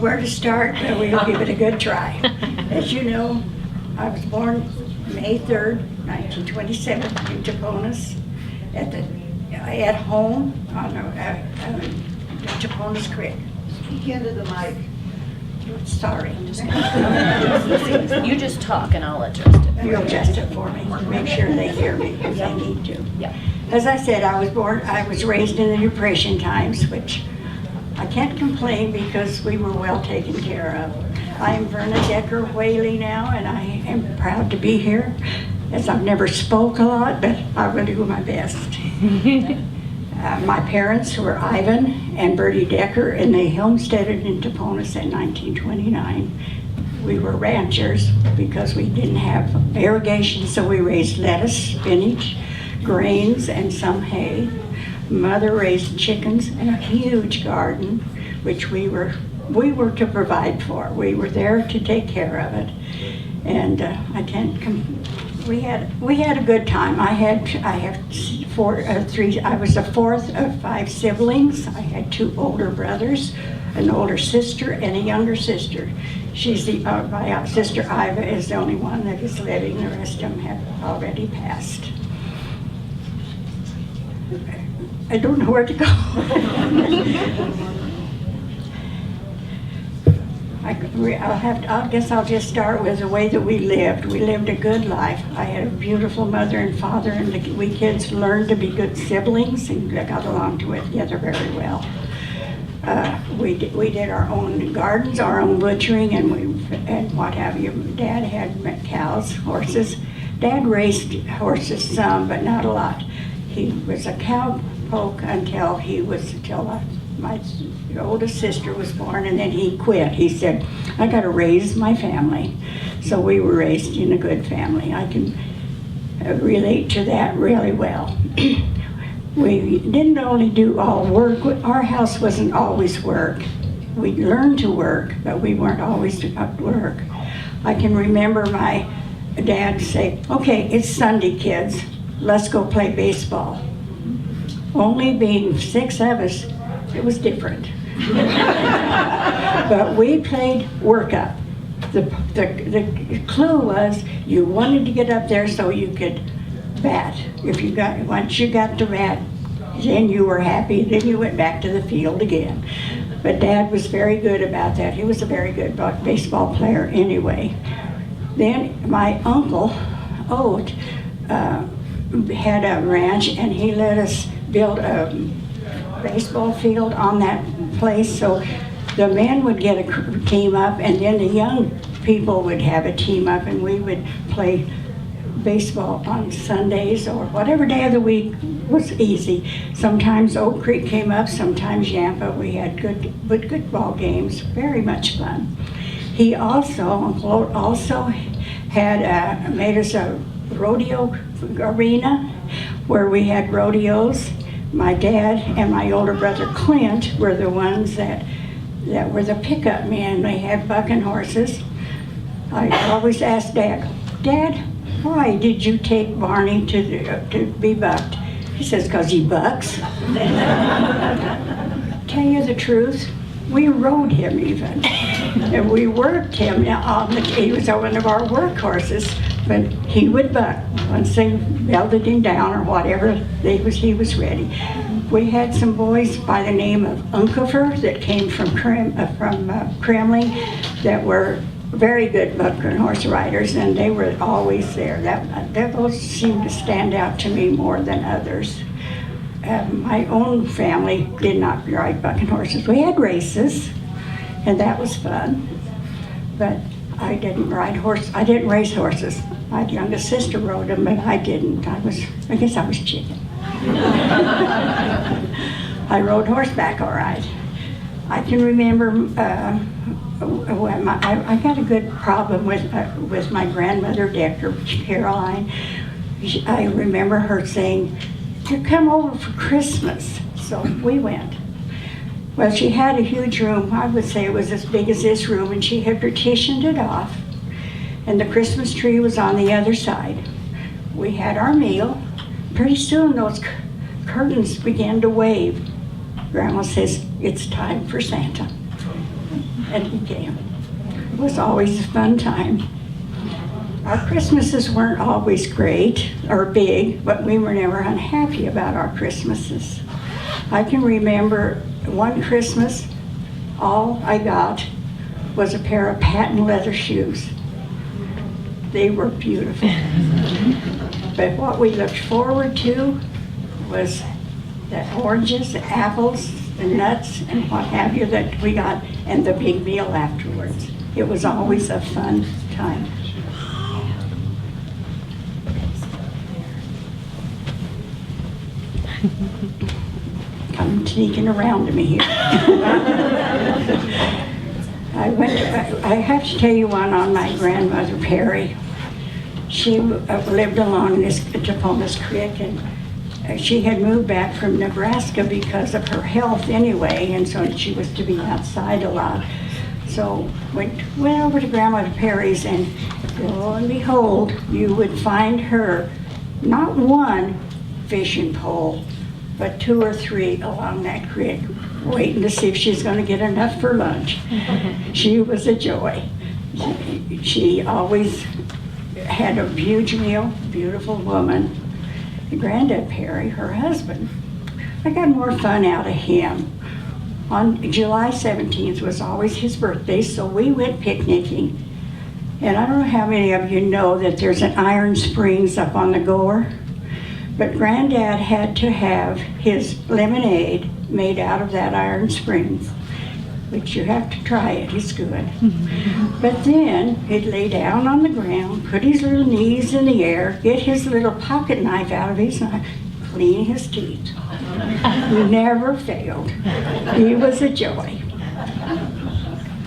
where to start, but we'll give it a good try. As you know, I was born May 3rd, 1927 in Toponas at home on Toponas Creek. Speak into the mic. Sorry. You just talk and I'll adjust it. You'll adjust it for me, make sure they hear me if they need to. Yeah. As I said, I was raised in the Depression times, which I can't complain because we were well taken care of. I am Verna Whaley now, and I am proud to be here, as I've never spoke a lot, but I will do my best. My parents were Ivan and Bertie Decker, and they homesteaded in Toponas in 1929. We were ranchers because we didn't have irrigation, so we raised lettuce, spinach, grains, and some hay. Mother raised chickens and a huge garden, which we were to provide for. We were there to take care of it, and we had a good time. I was the fourth of 5 siblings. I had 2 older brothers, an older sister, and a younger sister. My sister Iva is the only one that is living. The rest of them have already passed. I don't know where to go. I guess I'll just start with the way that we lived. We lived a good life. I had a beautiful mother and father, and we kids learned to be good siblings and got along together very well. We did our own gardens, our own butchering, and what have you. Dad had met horses. Dad raised horses some, but not a lot. He was a cowpoke until my oldest sister was born, and then he quit. He said, I got to raise my family. So we were raised in a good family. I can relate to that really well. We didn't only do all work. Our house wasn't always work. We learned to work, but we weren't always at work. I can remember my dad say, okay, it's Sunday, kids. Let's go play baseball. Only being 6 of us, it was different. But we played workup. The clue was you wanted to get up there so you could bat. Once you got to bat, then you were happy, then you went back to the field again. But Dad was very good about that. He was a very good baseball player anyway. Then my uncle, Oat, had a ranch, and he let us build a baseball field on that place, so the men would get a team up, and then the young people would have a team up, and we would play baseball on Sundays or whatever day of the week was easy. Sometimes Oak Creek came up, sometimes Yampa. We had good ball games, very much fun. He Uncle Oat also had made us a rodeo arena where we had rodeos. My dad and my older brother Clint were the ones that were the pickup men. They had bucking horses. I always asked Dad, why did you take Barney to be bucked? He says, because he bucks. Tell you the truth, we rode him even. And we worked him he was one of our workhorses, but he would buck. Once they belted him down or whatever, he was ready. We had some boys by the name of Unkefer that came from Kremling that were very good bucking horse riders, and they were always there. Those seemed to stand out to me more than others. My own family did not ride bucking horses. We had races, and that was fun, but I didn't race horses. My youngest sister rode them, but I didn't. I guess I was chicken. I rode horseback all right. I can remember I got a good problem with my grandmother, Dr. Caroline. I remember her saying, "You come over for Christmas." So we went. Well, she had a huge room. I would say it was as big as this room, and she had partitioned it off, and the Christmas tree was on the other side. We had our meal. Pretty soon those curtains began to wave. Grandma says, "It's time for Santa." and he came. It was always a fun time. Our Christmases weren't always great or big, but we were never unhappy about our Christmases. I can remember one Christmas, all I got was a pair of patent leather shoes. They were beautiful. But what we looked forward to was the oranges, the apples, the nuts, and what have you that we got, and the big meal afterwards. It was always a fun time. Come sneaking around to me here. I have to tell you one on my grandmother Perry. She lived along this Toponas Creek, and she had moved back from Nebraska because of her health anyway, and so she was to be outside a lot. So went over to Grandmother Perry's, and lo and behold, you would find her not one fishing pole, but 2 or 3 along that creek, waiting to see if she's going to get enough for lunch. She was a joy. She always had a huge meal, beautiful woman. Granddad Perry, her husband, I got more fun out of him. On July 17th was always his birthday, so we went picnicking. And I don't know how many of you know that there's an Iron Springs up on the Gore, but Granddad had to have his lemonade made out of that Iron Springs, which you have to try it, it's good. But then he'd lay down on the ground, put his little knees in the air, get his little pocket knife out of his knife, clean his teeth. He never failed. He was a joy.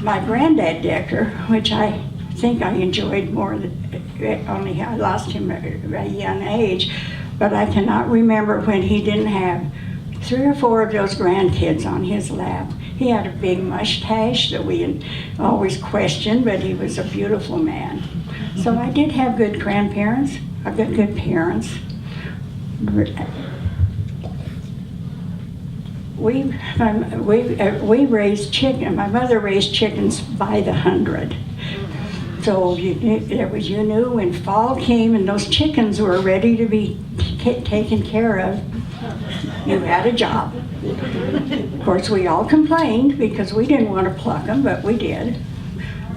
My granddad Decker, which I think I enjoyed more, only I lost him at a young age, but I cannot remember when he didn't have 3 or 4 of those grandkids on his lap. He had a big mustache that we always questioned, but he was a beautiful man. So I did have good grandparents. I got good parents. We raised chicken. My mother raised chickens by the 100. So you knew when fall came and those chickens were ready to be taken care of, you had a job. Of course, we all complained because we didn't want to pluck them, but we did.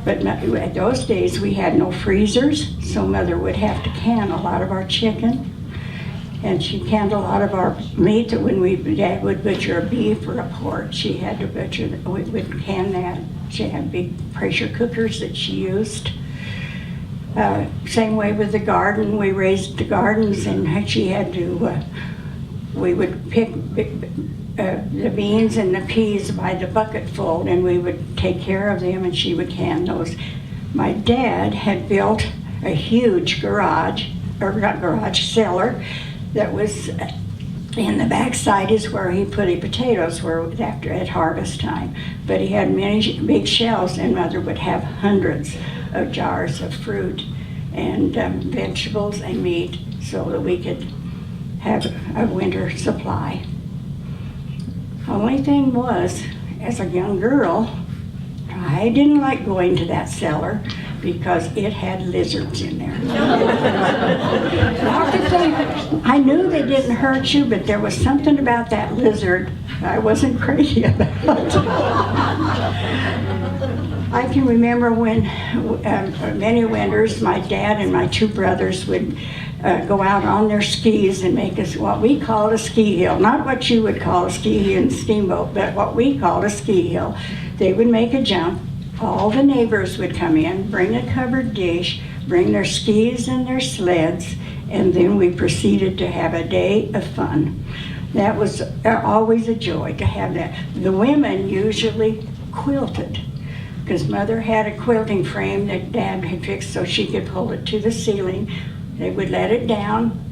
But at those days, we had no freezers, so Mother would have to can a lot of our chicken. And she canned a lot of our meat that when Dad would butcher a beef or a pork, she had to butcher, we would can that. She had big pressure cookers that she used. Same way with the garden. We raised the gardens, and she had to, we would pick the beans and the peas by the bucketful, and we would take care of them, and she would can those. My dad had built a huge garage, or not garage, cellar, that was in the backside is where he put his potatoes were after at harvest time. But he had many big shelves, and Mother would have hundreds of jars of fruit and vegetables and meat so that we could have a winter supply. Only thing was, as a young girl, I didn't like going to that cellar because it had lizards in there. I knew they didn't hurt you, but there was something about that lizard I wasn't crazy about. I can remember when many winters my dad and my 2 brothers would go out on their skis and make us what we called a ski hill. Not what you would call a ski hill in Steamboat, but what we called a ski hill. They would make a jump. All the neighbors would come in, bring a covered dish, bring their skis and their sleds, and then we proceeded to have a day of fun. That was always a joy to have that. The women usually quilted, because Mother had a quilting frame that Dad had fixed so she could pull it to the ceiling. They would let it down.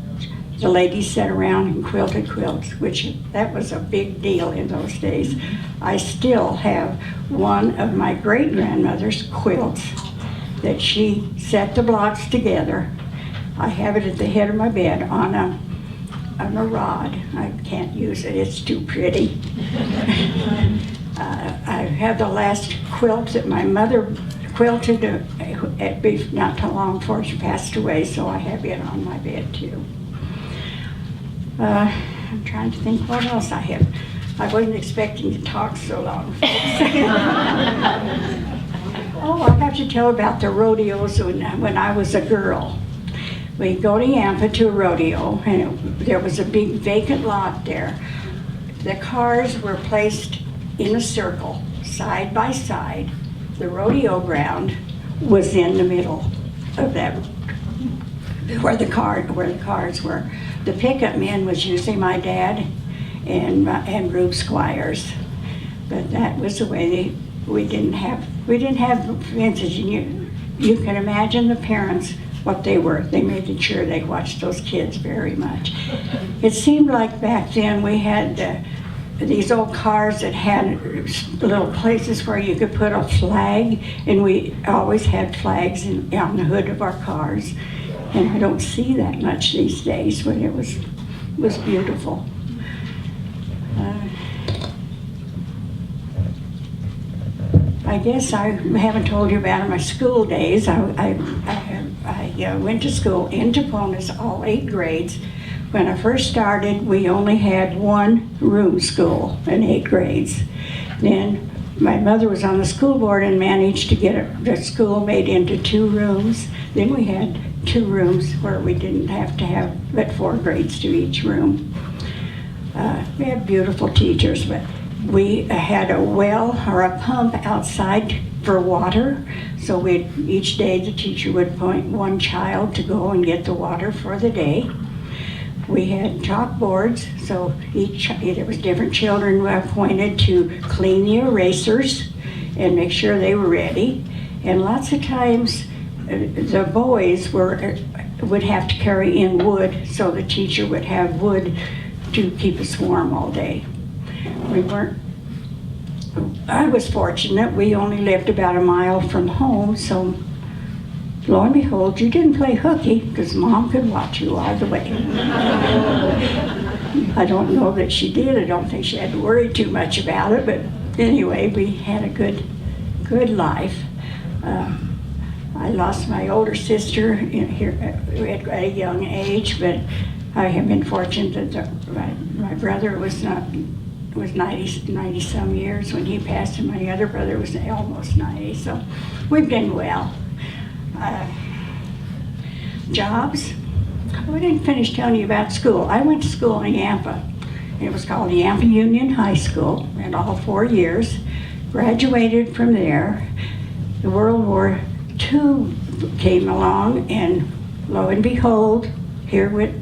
The ladies sat around and quilted quilts, which that was a big deal in those days. I still have one of my great-grandmother's quilts that she set the blocks together. I have it at the head of my bed on a rod. I can't use it, it's too pretty. I have the last quilt that my mother quilted not too long before she passed away, so I have it on my bed too. I'm trying to think what else I have. I wasn't expecting to talk so long. Oh, I have to tell about the rodeos when I was a girl. We'd go to Yampa to a rodeo, and there was a big vacant lot there. The cars were placed in a circle, side by side. The rodeo ground was in the middle of that, where the cars were. The pickup man was usually my dad and Rube Squires, but that was the way we didn't have fences. And you can imagine the parents what they were. They made sure they watched those kids very much. It seemed like back then we had these old cars that had little places where you could put a flag, and we always had flags on the hood of our cars. And I don't see that much these days, but it was beautiful. I guess I haven't told you about my school days. I went to school in Toponas, all 8 grades. When I first started, we only had 1 room school in 8 grades. Then my mother was on the school board and managed to get the school made into 2 rooms. Then we had 2 rooms where we didn't have to have but 4 grades to each room. We had beautiful teachers, but we had a well or a pump outside for water. So each day the teacher would appoint 1 child to go and get the water for the day. We had chalkboards, so there was different children appointed to clean the erasers and make sure they were ready. And lots of times the boys would have to carry in wood, so the teacher would have wood to keep us warm all day. I was fortunate, we only lived about a mile from home, so lo and behold, you didn't play hooky because Mom could watch you all the way. I don't know that she did. I don't think she had to worry too much about it, but anyway, we had a good life. I lost my older sister at a young age, but I have been fortunate that my brother was 90 some years when he passed, and my other brother was almost 90, so we've been well. Jobs? We didn't finish telling you about school. I went to school in Yampa. It was called Yampa Union High School, and all 4 years. Graduated from there. The World War II came along, and lo and behold, here with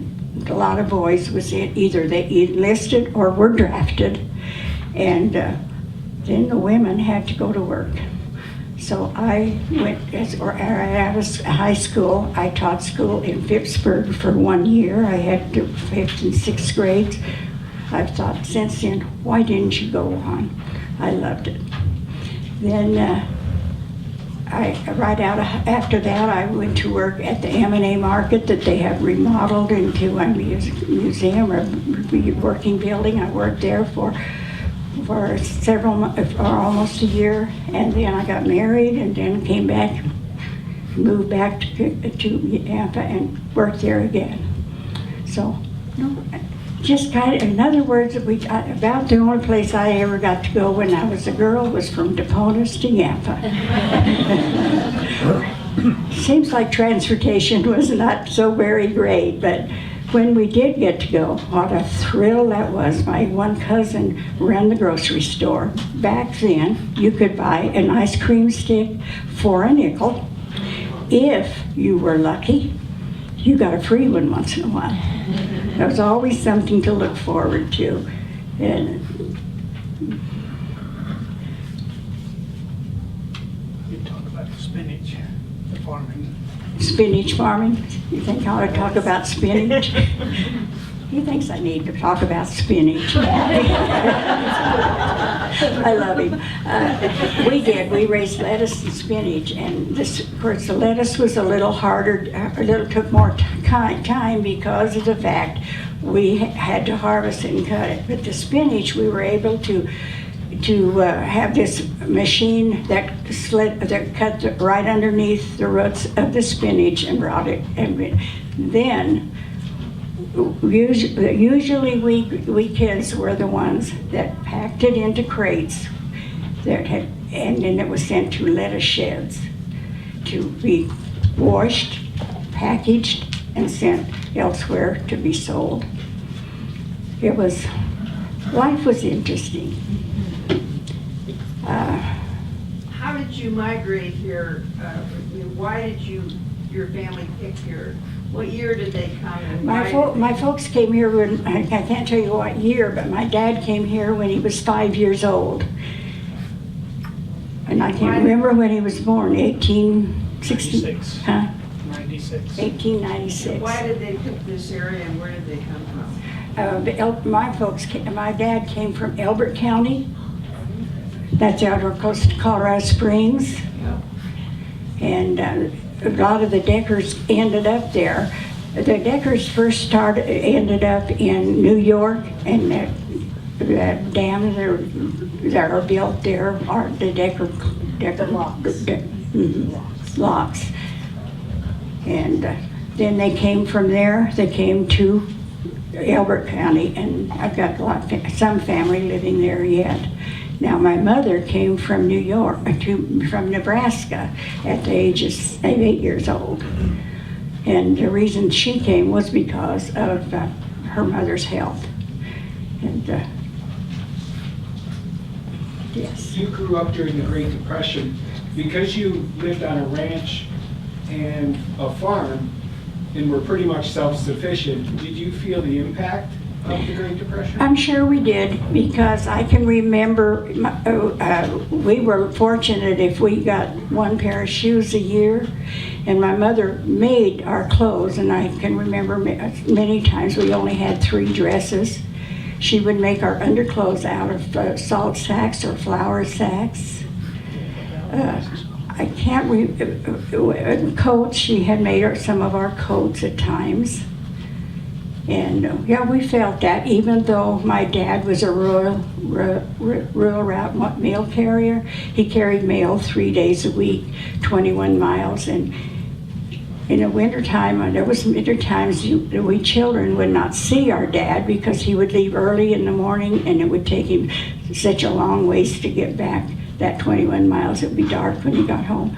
a lot of boys was either they enlisted or were drafted, and then the women had to go to work. So I went out of high school. I taught school in Phippsburg for 1 year. I had 5th and 6th grades. I've thought since then, why didn't you go on? I loved it. Then after that, I went to work at the M&A Market that they have remodeled into a museum or working building. I worked there for almost a year, and then I got married, and then came back, moved back to Yampa and worked there again. So, just kind of, in other words, about the only place I ever got to go when I was a girl was from Toponas to Yampa. Seems like transportation was not so very great, but when we did get to go, what a thrill that was. My one cousin ran the grocery store. Back then, you could buy an ice cream stick for a nickel. If you were lucky, you got a free one once in a while. There was always something to look forward to. And you talk about the spinach, the farming. Spinach farming? You think I ought to talk about spinach? He thinks I need to talk about spinach. I love him. We raised lettuce and spinach, and of course the lettuce was a little harder, took more time because of the fact we had to harvest it and cut it. But the spinach, we were able to have this machine that cut right underneath the roots of the spinach and brought it. And then usually we kids were the ones that packed it into crates and then it was sent to lettuce sheds to be washed, packaged, and sent elsewhere to be sold. Life was interesting. How did you migrate here? Why did your family pick here? What year did they come? And My folks came here when, I can't tell you what year, but my dad came here when he was 5 years old. And I can't remember when he was born, 1860? 96. Huh? 96. 1896. Why did they pick this area and where did they come from? My dad came from Elbert County. That's out on coast of Colorado Springs. And a lot of the Deckers ended up there. The Deckers first ended up in New York, and the dams that are built there are the Decker locks. And then they came from there. They came to Elbert County, and I've got some family living there yet. Now, my mother came from New York, from Nebraska at the age of 8 years old. And the reason she came was because of her mother's health. And yes. You grew up during the Great Depression. Because you lived on a ranch and a farm and were pretty much self-sufficient, did you feel the impact of the Great Depression? I'm sure we did, because I can remember we were fortunate if we got one pair of shoes a year, and my mother made our clothes, and I can remember many times we only had 3 dresses. She would make our underclothes out of salt sacks or flour sacks. I can't coats. She had made some of our coats at times. And yeah, we felt that, even though my dad was a rural route mail carrier, he carried mail 3 days a week, 21 miles. And in the wintertime, there was winter times we children would not see our dad because he would leave early in the morning, and it would take him such a long ways to get back that 21 miles. It would be dark when he got home.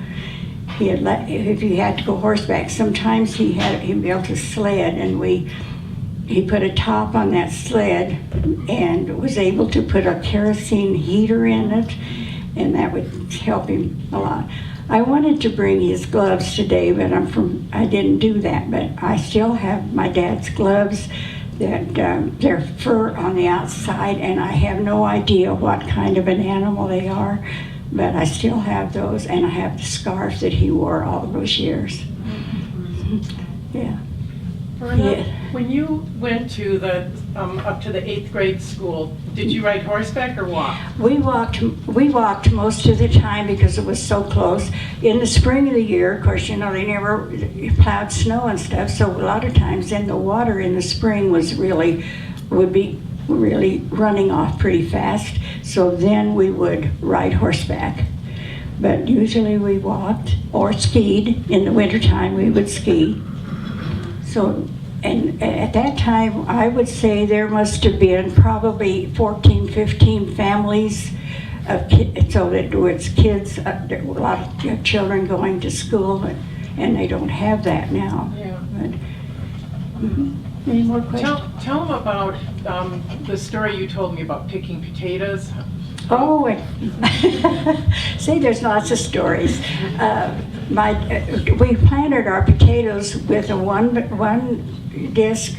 If he had to go horseback, sometimes he built a sled, and he put a top on that sled and was able to put a kerosene heater in it, and that would help him a lot. I wanted to bring his gloves today, but I didn't do that, but I still have my dad's gloves that they're fur on the outside, and I have no idea what kind of an animal they are, but I still have those, and I have the scarf that he wore all those years. Yeah. Verna, Yeah. when you went to up to the 8th grade school, did you ride horseback or walk? We walked most of the time because it was so close. In the spring of the year, of course, they never plowed snow and stuff, so a lot of times then the water in the spring would be really running off pretty fast, so then we would ride horseback. But usually we walked or skied. In the wintertime we would ski. So, and at that time, I would say there must have been probably 14, 15 families of kids, so that there was kids, there were a lot of children going to school, and they don't have that now. Yeah. Any more questions? Tell them about the story you told me about picking potatoes. Oh, see, there's lots of stories. We planted our potatoes with a one disc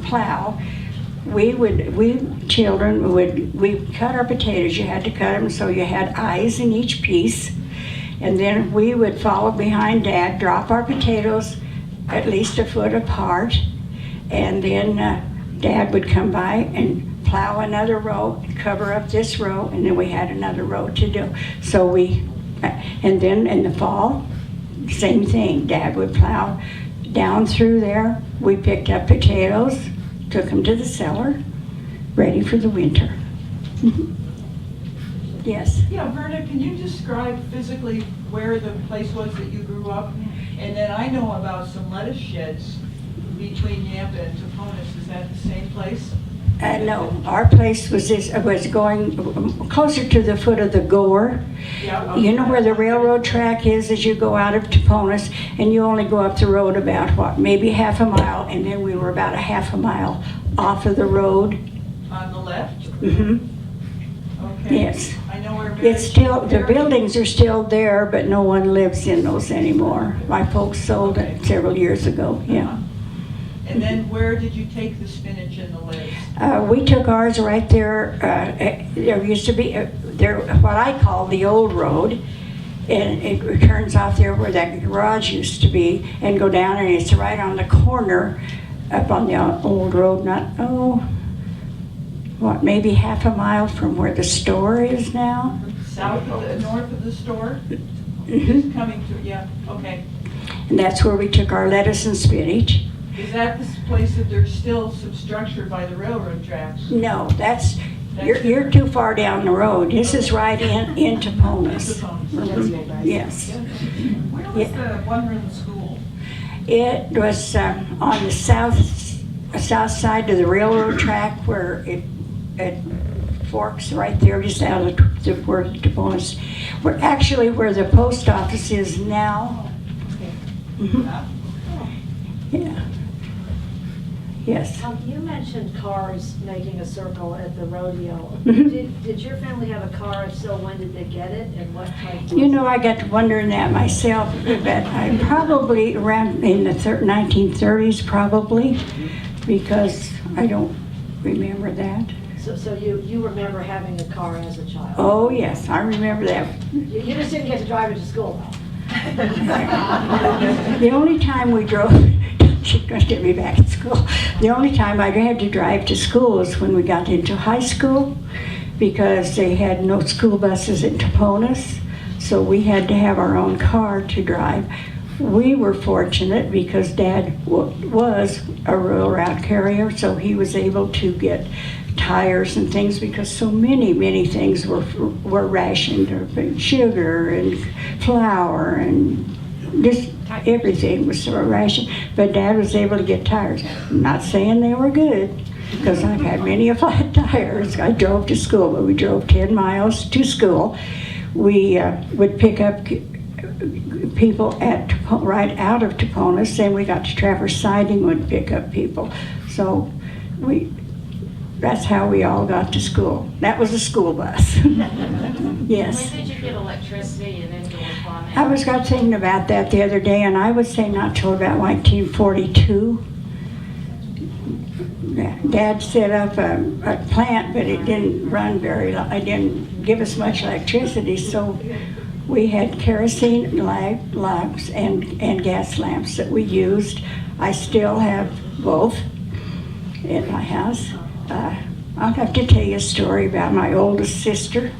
plow. We cut our potatoes. You had to cut them so you had eyes in each piece, and then we would follow behind Dad, drop our potatoes at least a foot apart, and then Dad would come by and plow another row, cover up this row, and then we had another row to do. So and then in the fall, same thing. Dad would plow down through there. We picked up potatoes, took them to the cellar, ready for the winter. Yes. Yeah, Verna, can you describe physically where the place was that you grew up? And then I know about some lettuce sheds between Yampa and Toponas. Is that the same place? No, our place was going closer to the foot of the Gore. Yeah. You know where the railroad track is as you go out of Toponas, and you only go up the road about, what, maybe half a mile, and then we were about a half a mile off of the road. On the left? Mm-hmm. Okay. Yes. I know where It's still, the buildings are still there, but no one lives in those anymore. My folks sold it several years ago, yeah. And then where did you take the spinach and the lettuce? We took ours right there. There used to be there what I call the old road, and it turns off there where that garage used to be, and go down, and it's right on the corner up on the old road. Maybe half a mile from where the store is now. South of the, north of the store? Mm-hmm. Just coming to, yeah, okay. And that's where we took our lettuce and spinach. Is that this place that there's still some structure by the railroad tracks? No, you're too far down the road. This is right in Toponas. Mhm. Yes. Where was the one-room school? It was on the south side of the railroad track where it forks right there, just out of where Toponas, where the post office is now. Mhm. Yeah. Yes. You mentioned cars making a circle at the rodeo. Mhm. Did your family have a car? If so, when did they get it, and what type? You know, I got to wondering that myself, but I probably around in the 1930s, probably, because I don't remember that. So you remember having a car as a child? Oh, yes, I remember that. You just didn't get to drive it to school, though. The only time we drove, she's going to get me back at school. The only time I had to drive to school was when we got into high school, because they had no school buses in Toponas, so we had to have our own car to drive. We were fortunate because Dad was a rural route carrier, so he was able to get tires and things, because so many things were rationed, sugar and flour and just everything was sort of rationed. But Dad was able to get tires. I'm not saying they were good, because I've had many a flat tires. I drove to school, but we drove 10 miles to school. We would pick up people right out of Toponas, then we got to Traverse Siding, would pick up people. So that's how we all got to school. That was a school bus. Yes. When did you get electricity and indoor plumbing? I was thinking about that the other day, and I would say not till about 1942. Dad set up a plant, but it didn't run it didn't give us much electricity, so we had kerosene lamps and gas lamps that we used. I still have both in my house. I'll have to tell you a story about my oldest sister.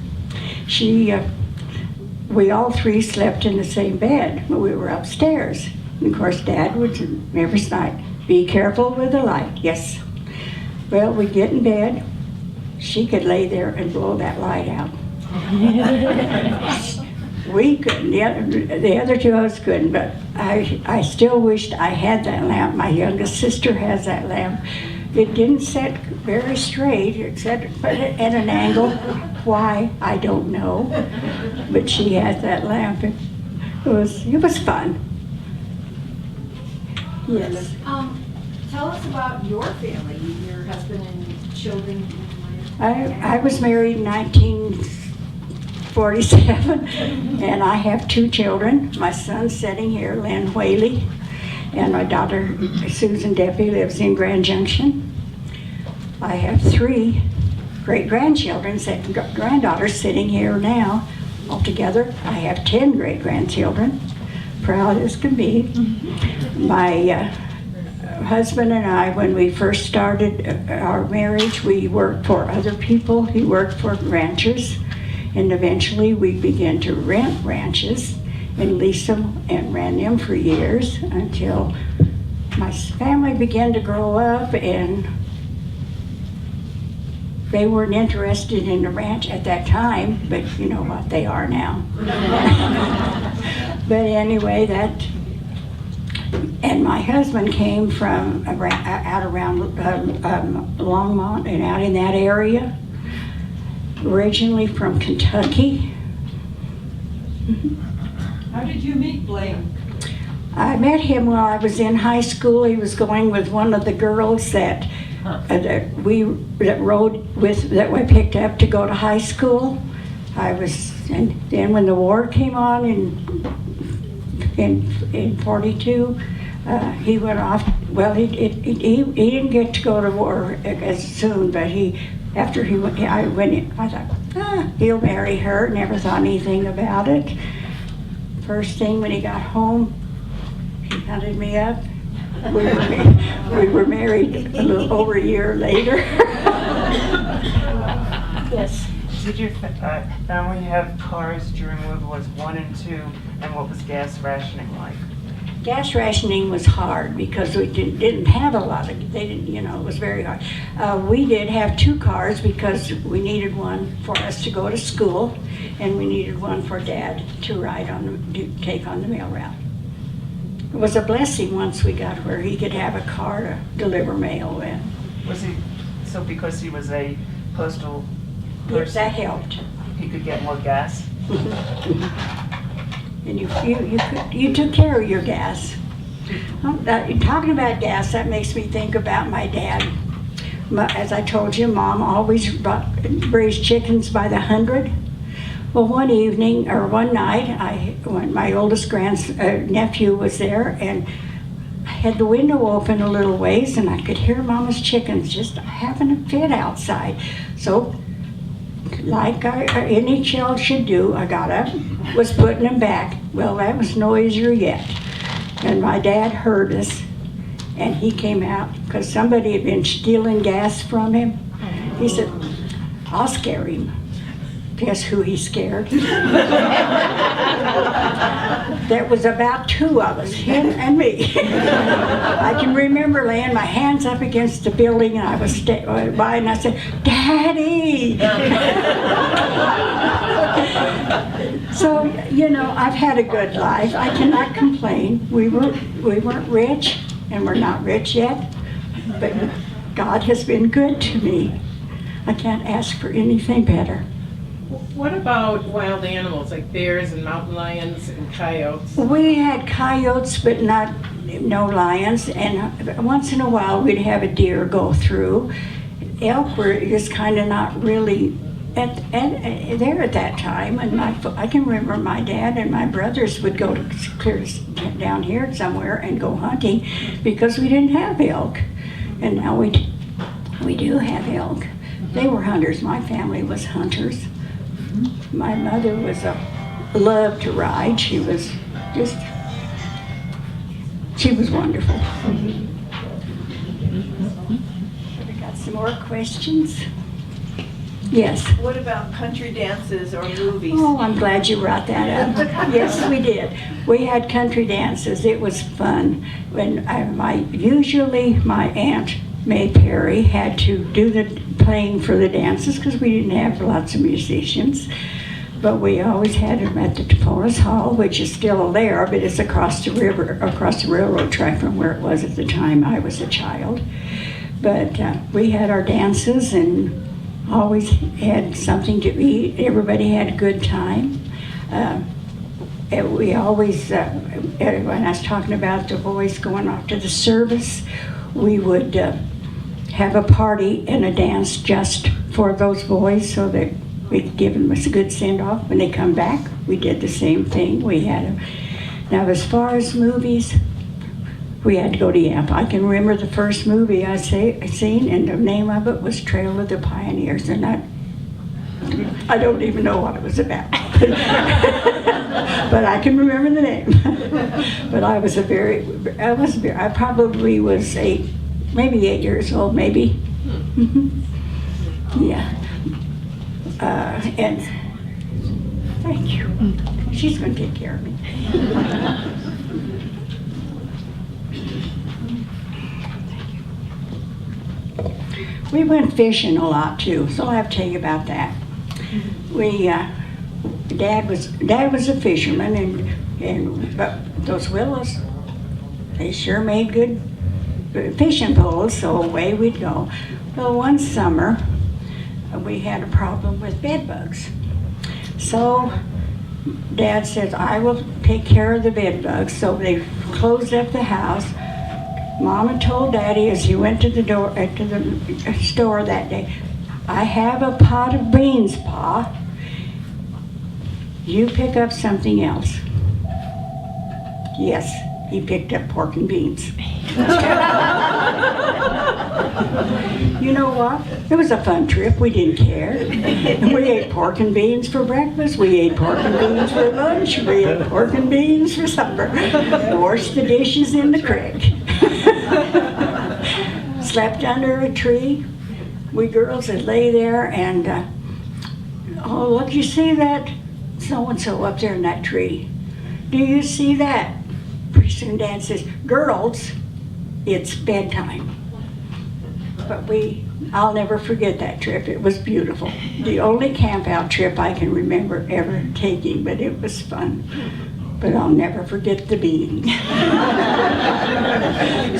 We all three slept in the same bed, but we were upstairs. And of course, Dad would every night, be careful with the light. Yes. Well, we'd get in bed. She could lay there and blow that light out. We couldn't. The other two of us couldn't, but I still wished I had that lamp. My youngest sister has that lamp. It didn't set very straight. It set at an angle. Why, I don't know. But she had that lamp. It was fun. Yes. Tell us about your family, your husband and children. I was married in 1947, and I have 2 children. My son's sitting here, Lynn Whaley, and my daughter, Susan Deppie, lives in Grand Junction. I have 3 great-grandchildren, granddaughters sitting here now. Altogether, I have 10 great-grandchildren, proud as can be. My husband and I, when we first started our marriage, we worked for other people. He worked for ranchers, and eventually we began to rent ranches and lease them and ran them for years until my family began to grow up, and they weren't interested in the ranch at that time, but you know what they are now. But anyway, and my husband came from out around Longmont and out in that area, originally from Kentucky. How did you meet Blaine? I met him while I was in high school. He was going with one of the girls that we picked up to go to high school. And then when the war came on in 42, he went off. Well, he didn't get to go to war as soon, but after he went, I thought, he'll marry her. Never thought anything about it. First thing when he got home, he hunted me up. We were married a little over a year later. Yes. Did your family have cars during World Wars I and II, and what was gas rationing like? Gas rationing was hard because we didn't have a lot of, it was very hard. We did have 2 cars because we needed one for us to go to school, and we needed one for Dad to take on the mail route. It was a blessing once we got where he could have a car to deliver mail in. Was he, so because he was a postal person? Yes, that helped. He could get more gas? And you took care of your gas. Talking about gas, that makes me think about my dad. As I told you, Mom always raised chickens by the 100. Well, one evening or one night, when my oldest nephew was there, and I had the window open a little ways, and I could hear Mama's chickens just having a fit outside. So, like any child should do, I got up, was putting them back. Well, that was noisier yet. And my dad heard us, and he came out because somebody had been stealing gas from him. He said, "I'll scare him." Guess who he scared? There was about 2 of us, him and me. I can remember laying my hands up against the building, and I was by, and I said, "Daddy!" So, I've had a good life. I cannot complain. We weren't rich, and we're not rich yet, but God has been good to me. I can't ask for anything better. What about wild animals like bears and mountain lions and coyotes? We had coyotes, but no lions, and once in a while we'd have a deer go through. Elk were just kind of not really there at that time, and I can remember my dad and my brothers would go to clear down here somewhere and go hunting because we didn't have elk, and now we do have elk. They were hunters. My family was hunters. My mother loved to ride. She was wonderful. Have we got some more questions? Yes. What about country dances or movies? Oh, I'm glad you brought that up. Yes, we did. We had country dances. It was fun. Usually my Aunt May Perry had to do the playing for the dances because we didn't have lots of musicians. But we always had them at the Toponas Hall, which is still there, but it's across the railroad track from where it was at the time I was a child. But we had our dances and always had something to eat. Everybody had a good time. We always, when I was talking about the boys going off to the service, we would have a party and a dance just for those boys so that we could give them a good send-off. When they come back, we did the same thing. Now, as far as movies, we had to go to Yampa. I can remember the first movie I seen, and the name of it was Trail of the Pioneers, and I don't even know what it was about. But I can remember the name. But I probably was maybe 8 years old, maybe. Yeah. And thank you. She's going to take care of me. We went fishing a lot too, so I'll have to tell you about that. Dad was a fisherman, but those willows, they sure made good fishing poles, so away we'd go. Well, one summer, we had a problem with bed bugs. So Dad says, I will take care of the bed bugs. So they closed up the house. Mama told Daddy as he went to the store that day, I have a pot of beans, Pa. You pick up something else. Yes, he picked up pork and beans. You know what? It was a fun trip. We didn't care. We ate pork and beans for breakfast. We ate pork and beans for lunch. We ate pork and beans for supper. Washed the dishes in the creek. Slept under a tree. We girls would lay there and, oh, look, you see that so-and-so up there in that tree? Do you see that? Pretty soon Dad says, girls, it's bedtime. But I'll never forget that trip. It was beautiful. The only camp out trip I can remember ever taking, but it was fun. But I'll never forget the beans.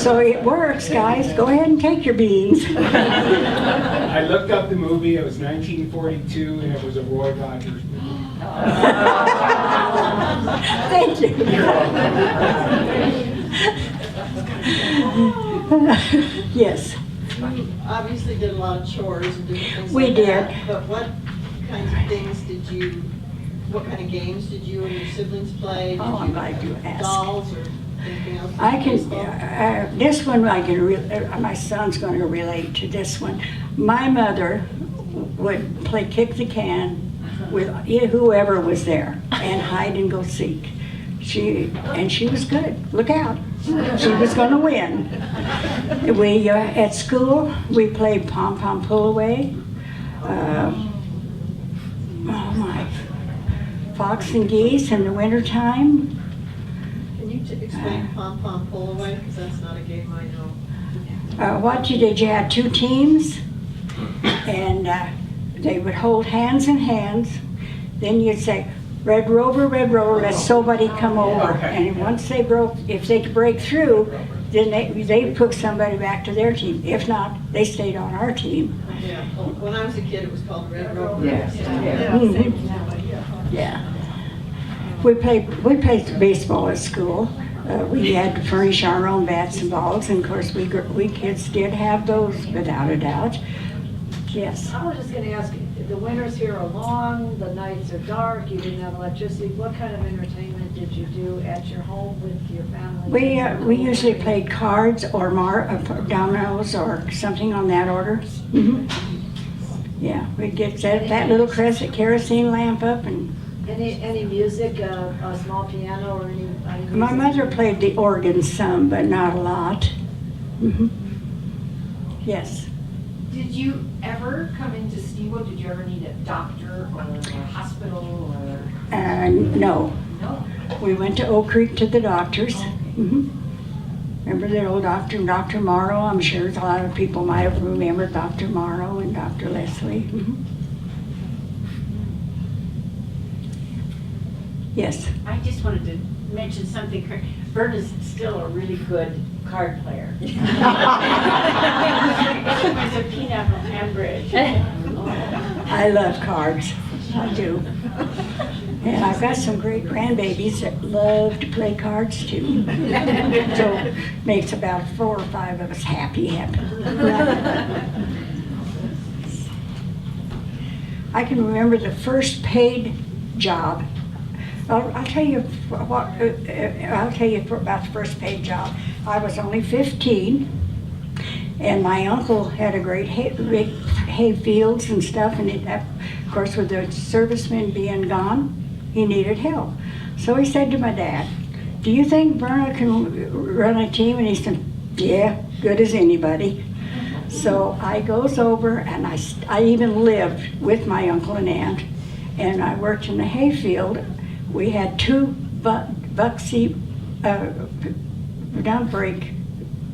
So it works, guys. Go ahead and take your beans. I looked up the movie. It was 1942, and it was a Roy Rogers movie. Thank you. Yes. You obviously did a lot of chores and different things We like did. that. But what kinds of things what kind of games did you and your siblings play? Oh, I'm glad you asked. Dolls or anything else? I Baseball? can, this one I can, my son's going to relate to this one. My mother would play kick the can with whoever was there and hide and go seek. She was good. Look out. She was going to win. We, at school, we played pom-pom pull-away. Oh my. Fox and geese in the wintertime. Can you explain pom-pom pull-away? Because that's not a game I know. What you did, you had two teams, and they would hold hands in hands. Then you'd say, Red Rover, let somebody come over. And once they if they could break through, then they put somebody back to their team. If not, they stayed on our team. Yeah. Well, when I was a kid, it was called Red Rover. Yes. Yeah. We played baseball at school. We had to furnish our own bats and balls, and of course we kids did have those without a doubt. Yes. I was just gonna ask, the winters here are long, the nights are dark, you didn't have electricity. What kind of entertainment did you do at your home with your family? We usually played cards or dominoes or something on that order. Mm-hmm. Yeah, we'd get that little kerosene lamp up and. Any music, a small piano or any music? My mother played the organ some, but not a lot. Mm-hmm. Yes. Did you ever come into Steamboat? Did you ever need a doctor or a hospital or? No. No. We went to Oak Creek to the doctors. Mm-hmm. Remember the old doctor, Dr. Morrow? I'm sure a lot of people might have remembered Dr. Morrow and Dr. Leslie. Mm-hmm. Yes. I just wanted to mention something. Verna's still a really good card player. She was a peanut from Ambridge. I love cards. I do. And I've got some great grandbabies that love to play cards too. So makes about 4 or 5 of us happy. I can remember the first paid job. I'll tell you about the first paid job. I was only 15, and my uncle had a great big hay fields and stuff, and of course, with the servicemen being gone, he needed help. So he said to my dad, "Do you think Verna can run a team?" And he said, "Yeah, good as anybody." So I goes over, and I even lived with my uncle and aunt, and I worked in the hay field. We had 2 Bucksy dump break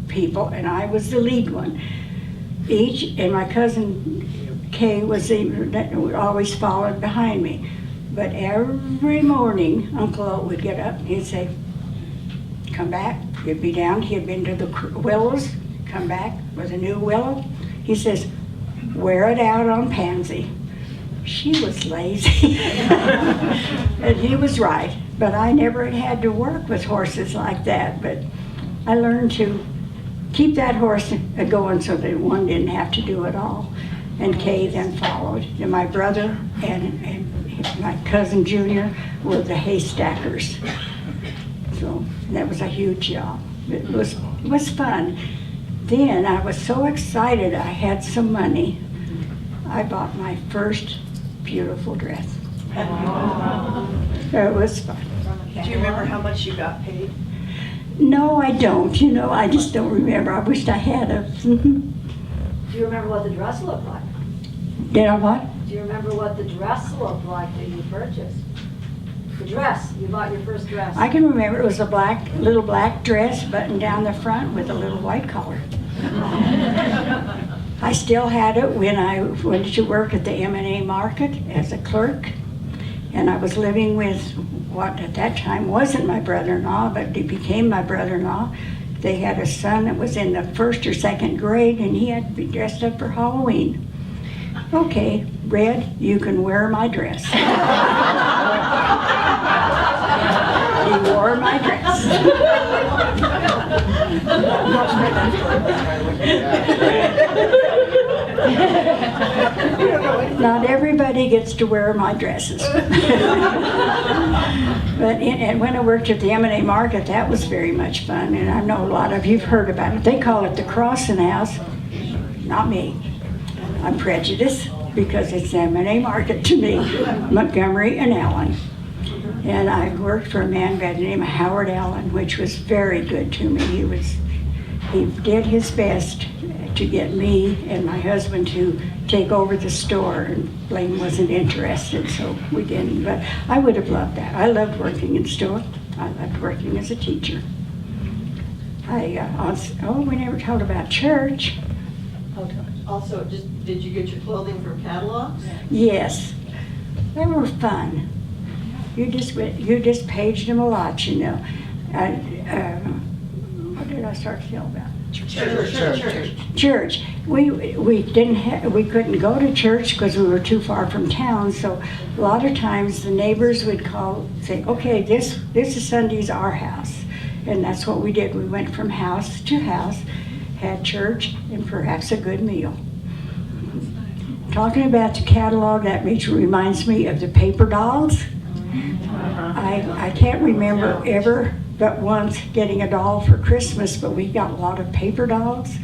people, and I was the lead one. and my cousin Kay always followed behind me. But every morning, Uncle Oat would get up and he'd say, come back. He'd be down. He had been to the willows, come back with a new willow. He says, wear it out on Pansy. She was lazy. And he was right. But I never had to work with horses like that. But I learned to keep that horse going so that one didn't have to do it all. And Kay then followed. And my brother and my cousin Junior were the haystackers. So that was a huge job. It was fun. Then I was so excited I had some money. I bought my first beautiful dress. It was fun. Do you remember how much you got paid? No, I don't. I just don't remember. I wished I had a. Do you remember what the dress looked like? Did I what? Do you remember what the dress looked like that you purchased? The dress, you bought your first dress. I can remember it was a little black dress buttoned down the front with a little white collar. I still had it when I went to work at the M&A market as a clerk. And I was living with what at that time wasn't my brother-in-law, but he became my brother-in-law. They had a son that was in the 1st or 2nd grade, and he had to be dressed up for Halloween. Okay, Red, you can wear my dress. He wore my dress. Not everybody gets to wear my dresses. And when I worked at the M&A market, that was very much fun. And I know a lot of you've heard about it. They call it the Crossing House. Not me. I'm prejudiced because it's M&A market to me, Montgomery and Allen. And I worked for a man by the name of Howard Allen, which was very good to me. He did his best to get me and my husband to take over the store, and Blaine wasn't interested, so we didn't. But I would have loved that. I loved working in store. I loved working as a teacher. We never talked about church. Also, did you get your clothing from catalogs? Yes, they were fun. You just paged them a lot, What did I start to tell about? Church. We couldn't go to church because we were too far from town. So a lot of times the neighbors would say, "Okay, this is Sunday's our house," and that's what we did. We went from house to house, had church, and perhaps a good meal. Talking about the catalog, that reminds me of the paper dolls. I can't remember ever but once getting a doll for Christmas, but we got a lot of paper dolls.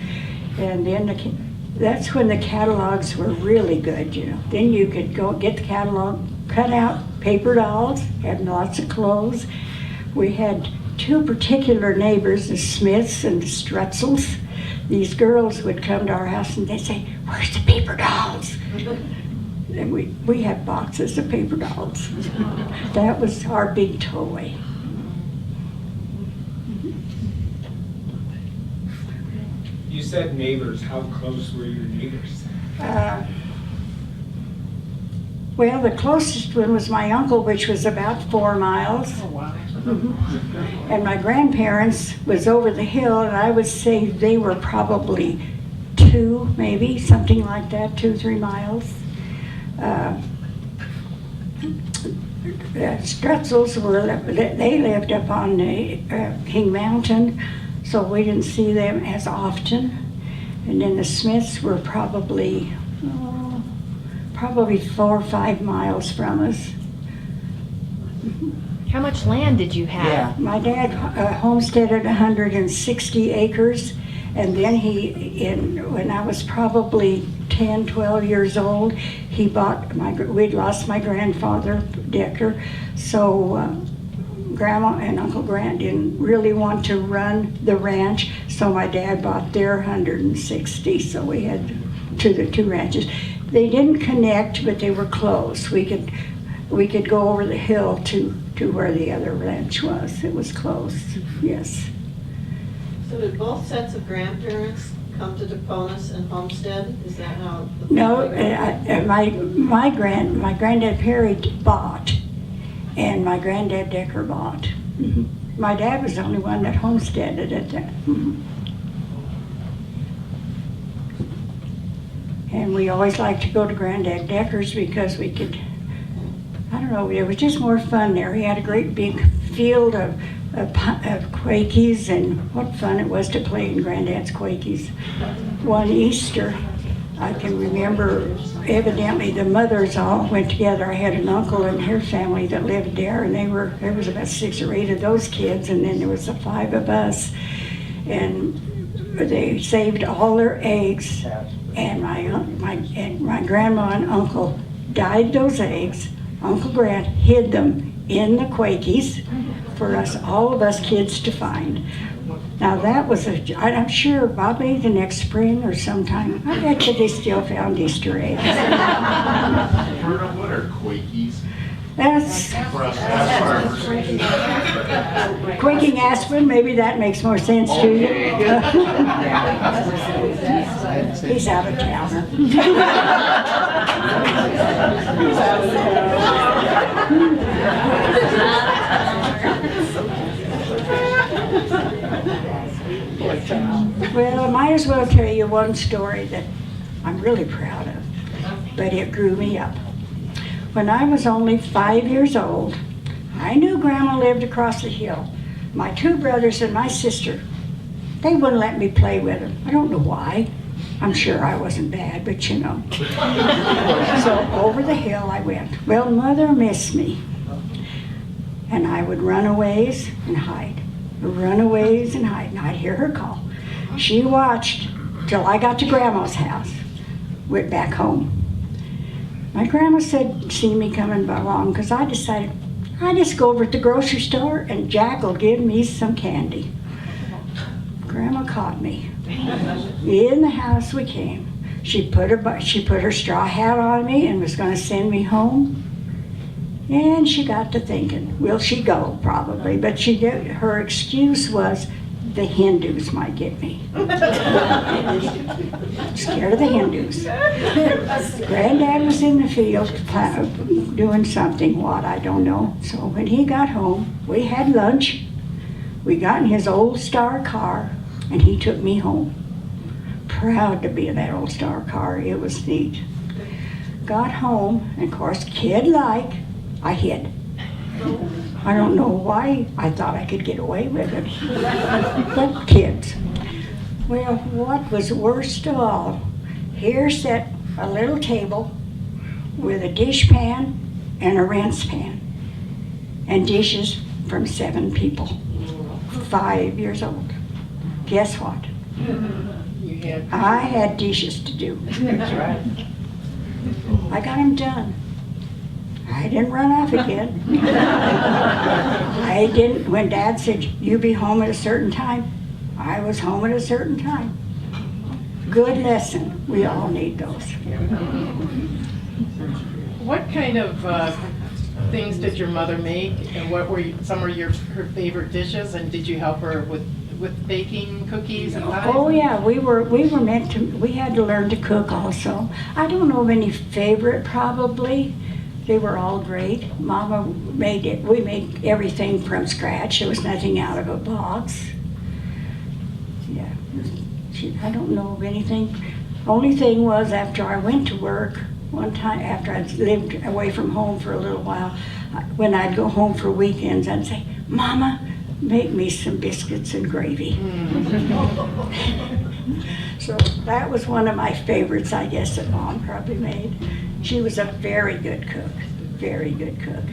And then that's when the catalogs were really good, Then you could go get the catalog, cut out paper dolls, had lots of clothes. We had two particular neighbors, the Smiths and the Strutzels. These girls would come to our house and they'd say, "Where's the paper dolls?" And we had boxes of paper dolls. That was our big toy. You said neighbors. How close were your neighbors? Well, the closest one was my uncle, which was about 4 miles. Oh, wow. Mm-hmm. And my grandparents was over the hill, and I would say they were probably 2, maybe, something like that, 2-3 miles. The Strutzels they lived up on the King Mountain, so we didn't see them as often. And then the Smiths were probably 4 or 5 miles from us. How much land did you have? Yeah. My dad homesteaded 160 acres, and then when I was probably 10, 12 years old, he bought we'd lost my grandfather, Decker, so Grandma and Uncle Grant didn't really want to run the ranch, so my dad bought their 160, so we had the two ranches. They didn't connect, but they were close. We could go over the hill to where the other ranch was. It was close, yes. So did both sets of grandparents come to Toponas and homestead? Is that how? the No, family- my granddad Perry bought, and my granddad Decker bought. Mhm. My dad was the only one that homesteaded at that. Mhm. And we always liked to go to Granddad Decker's because we could, I don't know, it was just more fun there. He had a great big field of Quakies, and what fun it was to play in Granddad's Quakies. One Easter, I can remember, evidently the mothers all went together. I had an uncle and her family that lived there, and there was about 6 or 8 of those kids, and then there was the 5 of us. And they saved all their eggs, and my grandma and uncle dyed those eggs. Uncle Grant hid them in the Quakies for all of us kids to find. Now that was I'm sure probably the next spring or sometime, I bet you they still found Easter eggs. Verna, what are Quakies? That's For us farmers. Quaking Aspen, maybe that makes more sense to you. He's out of town. Well, I might as well tell you one story that I'm really proud of, but it grew me up. When I was only 5 years old, I knew Grandma lived across the hill. My 2 brothers and my sister, they wouldn't let me play with them. I don't know why. I'm sure I wasn't bad, but you know. So over the hill I went. Well, Mother missed me. And I would run a ways and hide. Run a ways and hide. And I'd hear her call. She watched till I got to Grandma's house. Went back home. My grandma said, see me coming along, because I decided I'd just go over to the grocery store and Jack will give me some candy. Grandma caught me. In the house we came. She put her straw hat on me and was going to send me home. And she got to thinking, will she go? Probably. But her excuse was, the Hindus might get me. Scared of the Hindus. Granddad was in the field doing something, what, I don't know. So when he got home, we had lunch. We got in his old Star car, and he took me home. Proud to be in that old Star car. It was neat. Got home, and of course, kid-like, I hid. I don't know why I thought I could get away with it. But kids. Well, what was worst of all, here sat a little table with a dish pan and a rinse pan and dishes from 7 people, 5 years old. Guess what? I had dishes to do. That's right. I got them done. I didn't run off again. I didn't, when Dad said, you be home at a certain time, I was home at a certain time. Good lesson. We all need those. What kind of things did your mother make, and what were some of her favorite dishes, and did you help her with baking cookies and pies? Oh yeah, we had to learn to cook also. I don't know of any favorite, probably. They were all great. Mama we made everything from scratch. There was nothing out of a box. Yeah, I don't know of anything. Only thing was, after I went to work, one time after I'd lived away from home for a little while, when I'd go home for weekends, I'd say, Mama, make me some biscuits and gravy. So that was one of my favorites, I guess, that Mom probably made. She was a very good cook, very good cook.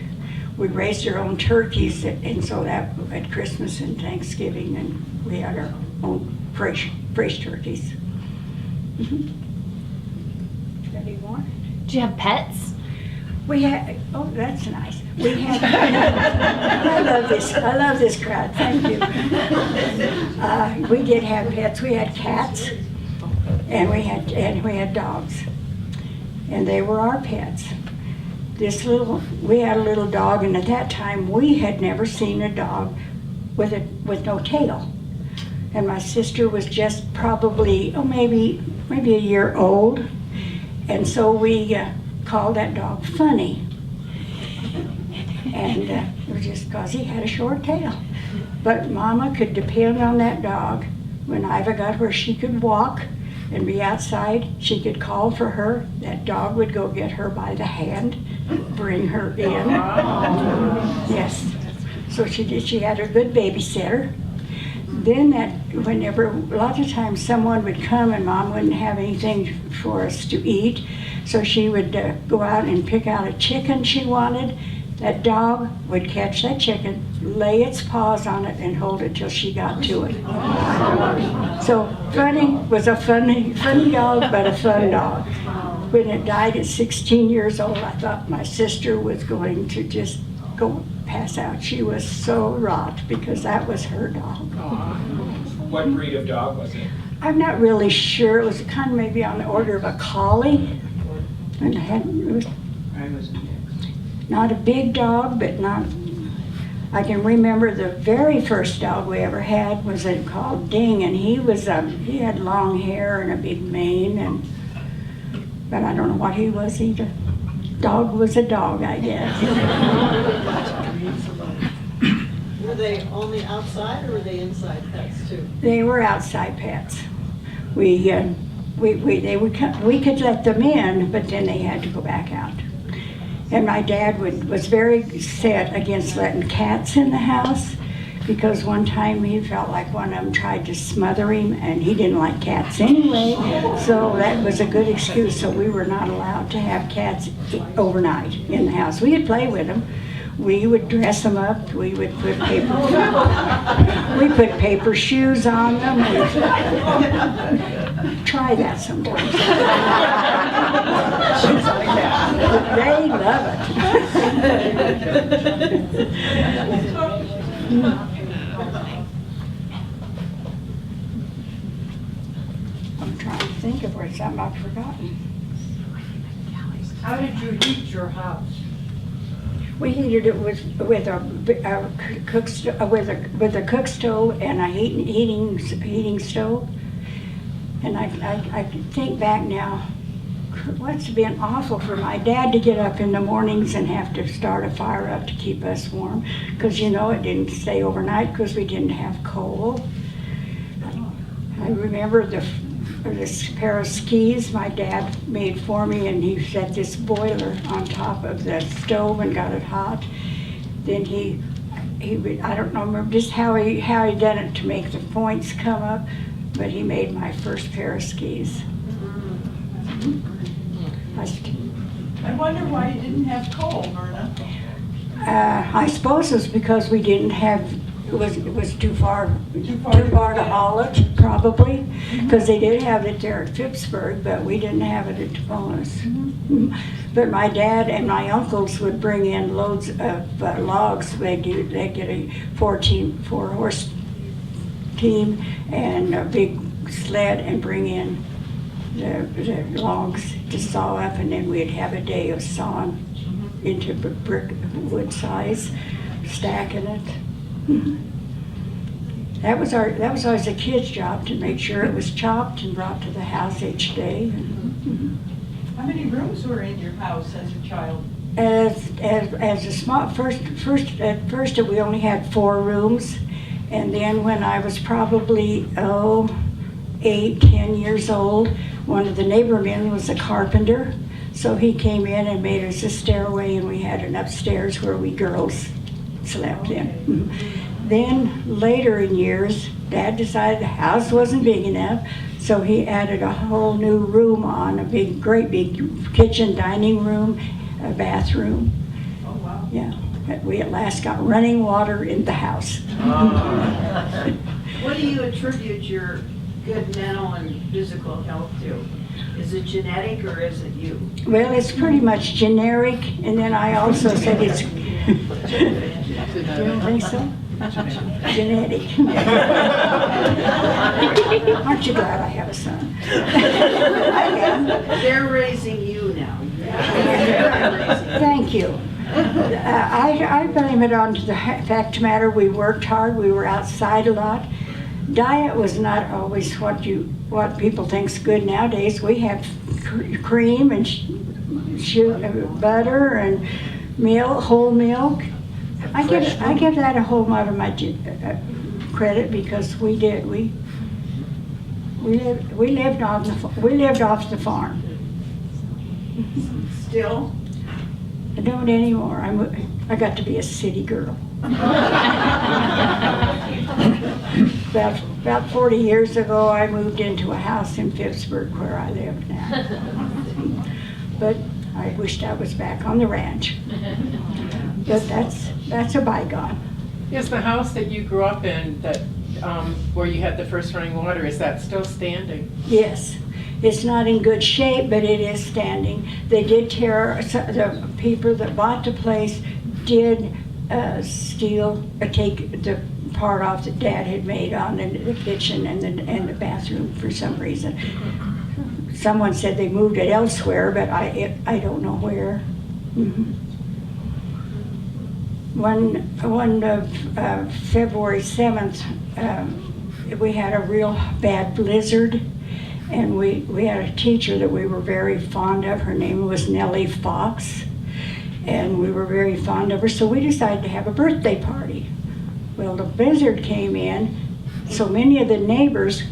We raised our own turkeys, and so that at Christmas and Thanksgiving, and we had our own fresh turkeys. Any more? Do you have pets? We had, oh, that's nice. We had, I love this crowd, thank you. We did have pets. We had cats, and we had dogs, and they were our pets. We had a little dog, and at that time we had never seen a dog with no tail. and my sister was just probably, maybe a year old. And so we called that dog Funny. And it was just because he had a short tail. But Mama could depend on that dog. When Iva got where she could walk and be outside, she could call for her. That dog would go get her by the hand, bring her in. Yes. So she did. She had a good babysitter. Then whenever, a lot of times someone would come and Mom wouldn't have anything for us to eat, so she would go out and pick out a chicken she wanted. That dog would catch that chicken, lay its paws on it, and hold it till she got to it. So Funny was a funny dog, but a fun dog. When it died at 16 years old, I thought my sister was going to just go pass out. She was so wrought because that was her dog. What breed of dog was it? I'm not really sure. It was kind of maybe on the order of a collie. And it was not a big dog, but not. I can remember the very first dog we ever had was called Ding, and he had long hair and a big mane, but I don't know what he was either. Dog was a dog, I guess. Were they only outside or were they inside pets too? They were outside pets. We could let them in, but then they had to go back out. And my dad was very set against letting cats in the house because one time he felt like one of them tried to smother him, and he didn't like cats anyway, so that was a good excuse. So we were not allowed to have cats overnight in the house. We could play with them. We would dress them up. We would put paper shoes on them. Try that sometime. They love it. I'm trying to think of where something I've forgotten. How did you heat your house? We heated it with a cook stove and a heating stove. And I think back now, it must have been awful for my dad to get up in the mornings and have to start a fire up to keep us warm, because it didn't stay overnight because we didn't have coal. I remember this pair of skis my dad made for me, and he set this boiler on top of the stove and got it hot. Then he I don't remember just how he done it to make the points come up, but he made my first pair of skis. I wonder why you didn't have coal, Verna. I suppose it was because we didn't have, it was too far to haul it, probably, because they did have it there at Phippsburg, but we didn't have it at Toponas. But my dad and my uncles would bring in loads of logs. They'd get a four-horse team and a big sled and bring in the logs to saw up, and then we'd have a day of sawing into brick wood size, stacking it. That was always a kid's job, to make sure it was chopped and brought to the house each day. How many rooms were in your house as a child? As a small at first we only had 4 rooms, and then when I was probably 8, 10 years old, one of the neighbormen was a carpenter, so he came in and made us a stairway, and we had an upstairs where we girls slept in. Then later in years, Dad decided the house wasn't big enough, so he added a whole new room on, a great big kitchen, dining room, a bathroom. Oh, wow. Yeah, we at last got running water in the house. What do you attribute your good mental and physical health to? Is it genetic or is it you? Well, it's pretty much generic, and then I also said it's, do you think so? Genetic. Aren't you glad I have a son? I am. They're raising you now. Thank you. I blame it on to the fact of the matter, we worked hard, we were outside a lot. Diet was not always what people think's good nowadays. We have cream and butter and milk, whole milk. I give that a whole lot of my credit because we did. We lived off the farm. Still? I don't anymore. I got to be a city girl. About 40 years ago, I moved into a house in Pittsburgh where I live now. But I wished I was back on the ranch. But that's a bygone. Is the house that you grew up in, that where you had the first running water, is that still standing? Yes. It's not in good shape, but it is standing. They did tear, the people that bought the place did take the part off that Dad had made on the kitchen and the bathroom for some reason. Someone said they moved it elsewhere, but I don't know where. Mm-hmm. One of February 7th, we had a real bad blizzard, and we had a teacher that we were very fond of. Her name was Nellie Fox, and we were very fond of her, so we decided to have a birthday party. Well, the blizzard came in, so many of the neighbors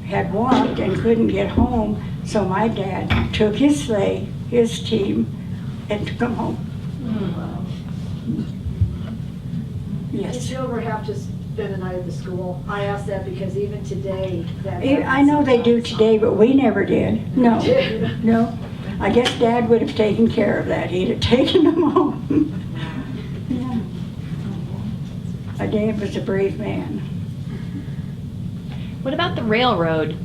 had walked and couldn't get home, so my dad took his sleigh, his team, and took them home. Yes. Did you ever have to spend a night at the school? I asked that because even today, that I know they do today, but we never did. No, no. I guess Dad would have taken care of that. He'd have taken them home. Yeah. My dad was a brave man. What about the railroad?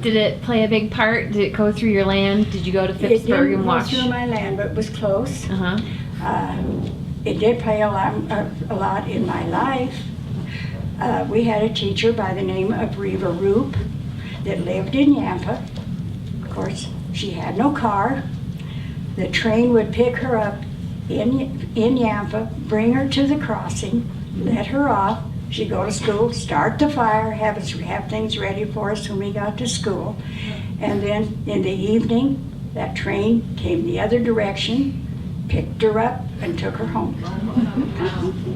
Did it play a big part? Did it go through your land? Did you go to Pittsburgh and watch? It didn't go through my land, but it was close. Uh-huh. It did play a lot in my life. We had a teacher by the name of Reva Roop that lived in Yampa. Of course, she had no car. The train would pick her up in Yampa, bring her to the crossing, let her off. She'd go to school, start the fire, have things ready for us when we got to school. And then in the evening, that train came the other direction, picked her up, and took her home.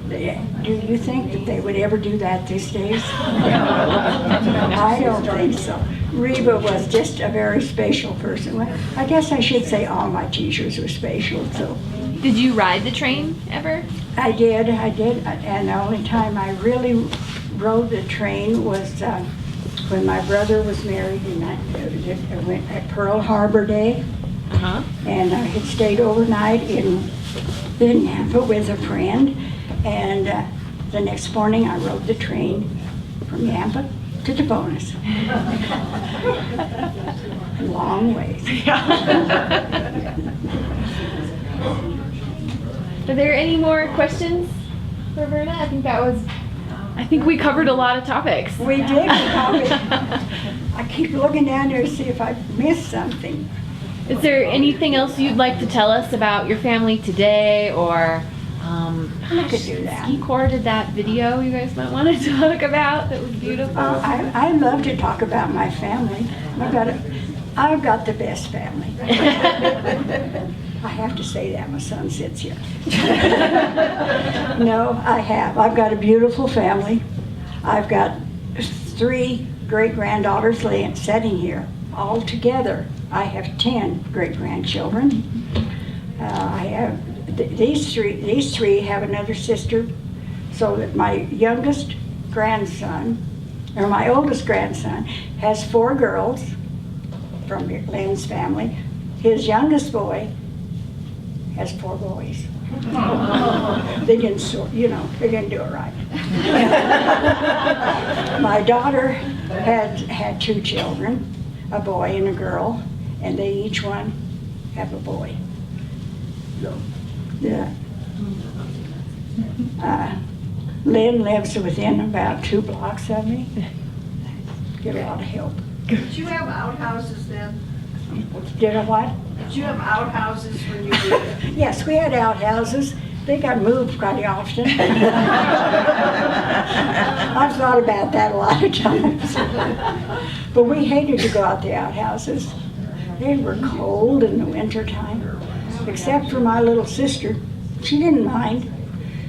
Do you think that they would ever do that these days? I don't think so. Reba was just a very special person. I guess I should say all my teachers were special. So. Did you ride the train ever? I did, and the only time I really rode the train was when my brother was married, and I went at Pearl Harbor Day. Uh-huh. And I had stayed overnight in Yampa with a friend, and the next morning I rode the train from Yampa to Toponas. Long ways. Are there any more questions for Verna? I think we covered a lot of topics. We did. I keep looking down there to see if I missed something. Is there anything else you'd like to tell us about your family today, or I could do that. Ski Corps did that video you guys might want to talk about that was beautiful? I love to talk about my family. I've got the best family. I have to say that, my son sits here. No, I have. I've got a beautiful family. I've got 3 great-granddaughters sitting here. All together, I have 10 great-grandchildren. I have these three have another sister, so that my youngest grandson, or my oldest grandson, has 4 girls from Lynn's family. His youngest boy has 4 boys. They didn't they didn't do it right. My daughter had 2 children, a boy and a girl, and they each one have a boy. So, yeah. Lynn lives within about 2 blocks of me. Get a lot of help. Did you have outhouses then? Did I what? Did you have outhouses when you were? Yes, we had outhouses, They got moved quite often. I've thought about that a lot of times. But we hated to go out the outhouses. They were cold in the wintertime, except for my little sister. She didn't mind.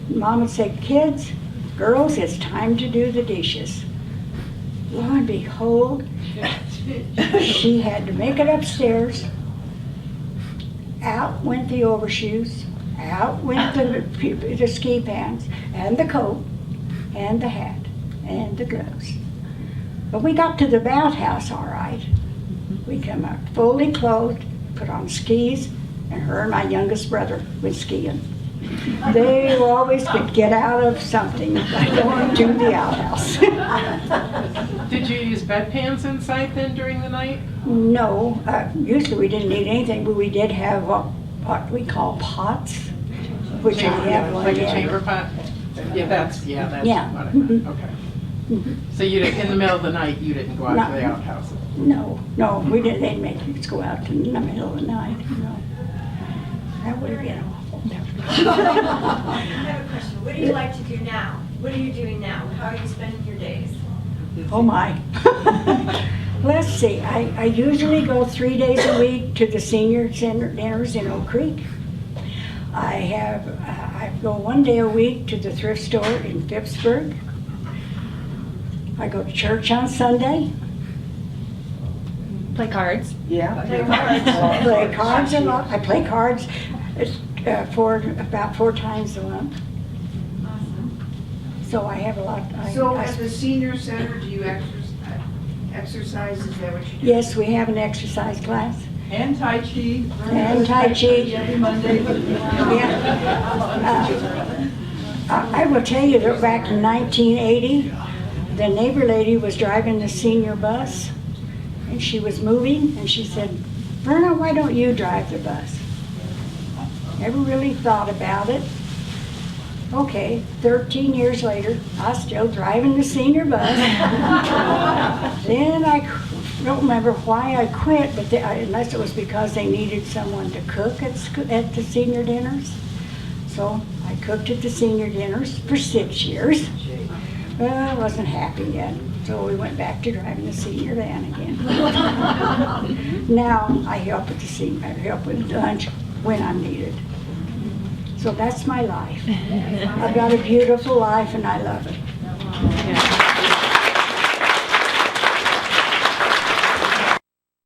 Mom would say, kids, girls, it's time to do the dishes. Lo and behold, she had to make it upstairs. Out went the overshoes, out went the ski pants, and the coat, and the hat, and the gloves. But we got to the outhouse all right. We come up fully clothed, put on skis, and her and my youngest brother went skiing. They always could get out of something by going to the outhouse. Did you use bedpans inside then during the night? No, usually we didn't need anything, but we did have what we call pots, which I have one. Like a chamber pot? Yeah, that's Yeah. what I meant. Okay. So you didn't, in the middle of the night, you didn't go out to the outhouse? No, we didn't. They'd make us go out in the middle of the night. No, that would have been awful. I have a question. What do you like to do now? What are you doing now? How are you spending your days? Oh my. Let's see. I usually go 3 days a week to the senior center dinners in Oak Creek. I go 1 day a week to the thrift store in Phippsburg. I go to church on Sunday. Play cards. Yeah. Play cards a lot. I play cards about 4 times a month. So I have a lot. So at the senior center, do you exercise? Is that what you do? Yes, we have an exercise class. And Tai Chi. And Tai Chi. Every Monday. I will tell you that back in 1980, the neighbor lady was driving the senior bus, and she was moving, and she said, Verna, why don't you drive the bus? Never really thought about it. Okay, 13 years later, I was still driving the senior bus. Then I don't remember why I quit, but unless it was because they needed someone to cook at the senior dinners. So I cooked at the senior dinners for 6 years. Well, I wasn't happy yet, so we went back to driving the senior van again. Now I help with lunch when I'm needed. So that's my life. I've got a beautiful life and I love it.